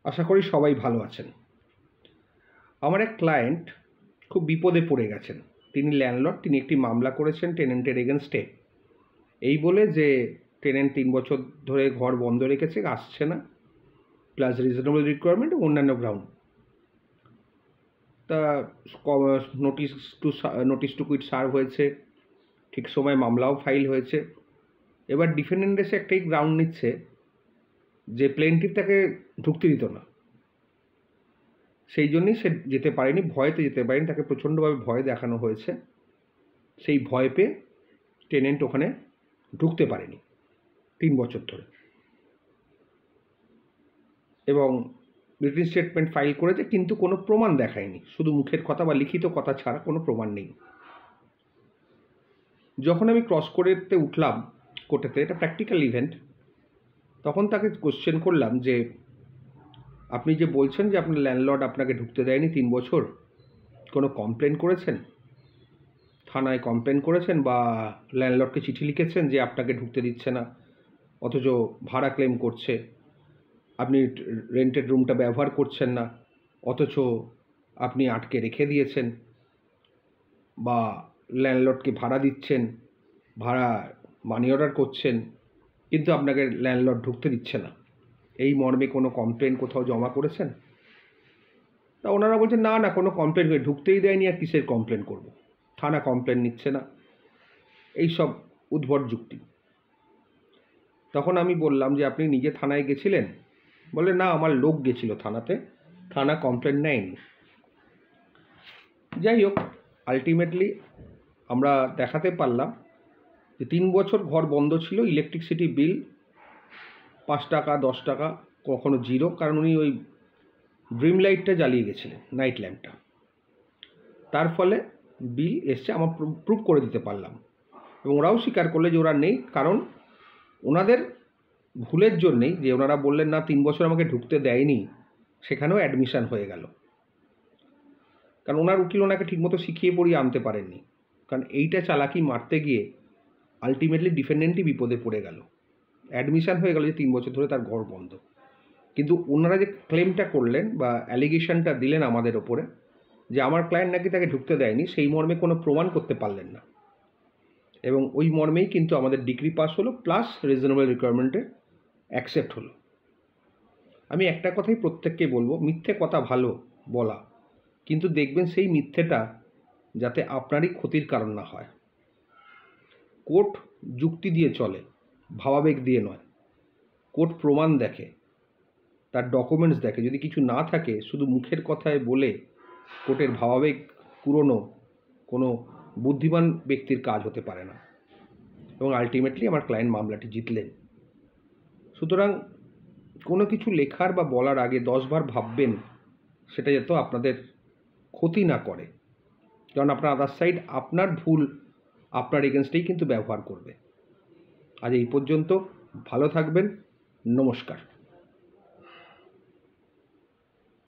আশা করি সবাই ভালো আছেন। আমার এক ক্লায়েন্ট খুব বিপদে পড়ে গেছেন। তিনি ল্যান্ডলর্ড, তিনি একটি মামলা করেছেন টেনেন্টের এগেনস্টে, এই বলে যে টেনেন্ট ৩ বছর ধরে ঘর বন্ধ রেখেছে, আসছে না, প্লাস রিজনেবল রিকোয়ারমেন্ট ও অন্যান্য গ্রাউন্ড। তা নোটিশ টু কুইট সার্ভ হয়েছে, ঠিক সময় মামলাও ফাইল হয়েছে। এবার ডিফেন্ডেন্ট এসে একটাই গ্রাউন্ড নিচ্ছে যে প্লেন্টিফ তাকে ঢুকতে দিত না, সেই জন্যই সে যেতে পারেনি, ভয়তে যেতে পারেনি, তাকে প্রচণ্ডভাবে ভয় দেখানো হয়েছে। সেই ভয় পেয়ে টেনেন্ট ওখানে ঢুকতে পারেনি ৩ বছর ধরে, এবং রিটেন স্টেটমেন্ট ফাইল করেছে, কিন্তু কোনো প্রমাণ দেখায়নি, শুধু মুখের কথা বা লিখিত কথা ছাড়া কোনো প্রমাণ নেই। যখন আমি ক্রস কোর্টে উঠলাম, কোর্টেতে, এটা প্র্যাকটিক্যাল ইভেন্ট, তখন তাকে কোশ্চেন করলাম যে আপনি যে বলছেন যে আপনার ল্যান্ডলর্ড আপনাকে ঢুকতে দেয়নি ৩ বছর, কোনো কমপ্লেন করেছেন, থানায় কমপ্লেন করেছেন, বা ল্যান্ডলর্ডকে চিঠি লিখেছেন যে আপনাকে ঢুকতে দিচ্ছে না, অথচ ভাড়া ক্লেম করছে, আপনি রেন্টেড রুমটা ব্যবহার করছেন না, অথচ আপনি আটকে রেখে দিয়েছেন, বা ল্যান্ডলর্ডকে ভাড়া দিচ্ছেন, ভাড়া মানি অর্ডার করছেন, কিন্তু আপনাকে ল্যান্ডলর্ড ঢুকতে দিচ্ছে না, এই মর্মে কোনো কমপ্লেন কোথাও জমা করেছেন? তা ওনারা বলছেন না না, কোনো কমপ্লেন করে ঢুকতেই দেয়নি, আর কিসের কমপ্লেন করব, থানা কমপ্লেন নিচ্ছে না, এই সব উদ্ভট যুক্তি। তখন আমি বললাম যে আপনি নিজে থানায় গেছিলেন? বলে না, আমার লোক গেছিল থানাতে, থানা কমপ্লেন নেয়নি। যাই হোক, আলটিমেটলি আমরা দেখাতে পারলাম যে ৩ বছর ঘর বন্ধ ছিল, ইলেকট্রিসিটি বিল ৫ টাকা ১০ টাকা, কখনো 0, কারণ উনি ওই ড্রিম লাইটটা জ্বালিয়ে গেছিলেন, নাইট ল্যাম্পটা, তার ফলে বিল এসছে। আমার প্রুফ করে দিতে পারলাম, এবং ওরাও স্বীকার করলে যে ওরা নেই, কারণ ওনাদের ভুলের জন্যেই, যে ওনারা বললেন না ৩ বছর আমাকে ঢুকতে দেয়নি, সেখানেও অ্যাডমিশান হয়ে গেল, কারণ ওনার উকিল ওনাকে ঠিকমতো শিখিয়ে পড়িয়ে আনতে পারেননি। কারণ এইটা চালাকি মারতে গিয়ে আলটিমেটলি ডিফেন্ডেন্টই বিপদে পড়ে গেল, অ্যাডমিশান হয়ে গেল যে ৩ বছর ধরে তার ঘর বন্ধ। কিন্তু ওনারা যে ক্লেমটা করলেন বা অ্যালিগেশনটা দিলেন আমাদের ওপরে, যে আমার ক্লায়েন্ট নাকি তাকে ঢুকতে দেয়নি, সেই মর্মে কোনো প্রমাণ করতে পারলেন না, এবং ওই মর্মেই কিন্তু আমাদের ডিগ্রি পাস হলো, প্লাস রিজনেবল রিকোয়ারমেন্টে অ্যাকসেপ্ট হলো। আমি একটা কথাই প্রত্যেককে বলবো, মিথ্যে কথা ভালো বলা, কিন্তু দেখবেন সেই মিথ্যেটা যাতে আপনারই ক্ষতির কারণ না হয়। কোর্ট যুক্তি দিয়ে চলে, ভাবাবেগ দিয়ে নয়। কোর্ট প্রমাণ দেখে, তার ডকুমেন্টস দেখে। যদি কিছু না থাকে, শুধু মুখের কথায় বলে কোর্টের ভাবাবেগ পুরনো কোনো বুদ্ধিমান ব্যক্তির কাজ হতে পারে না, এবং আলটিমেটলি আমার ক্লায়েন্ট মামলাটি জিতলেন। সুতরাং কোনো কিছু লেখার বা বলার আগে 10 বার ভাববেন, সেটা যাতে আপনাদের ক্ষতি না করে, কারণ আপনার আদার সাইড আপনার ভুল আপনার এগেনস্টেই কিন্তু ব্যবহার করবে। আজ এই পর্যন্ত, ভালো থাকবেন, নমস্কার।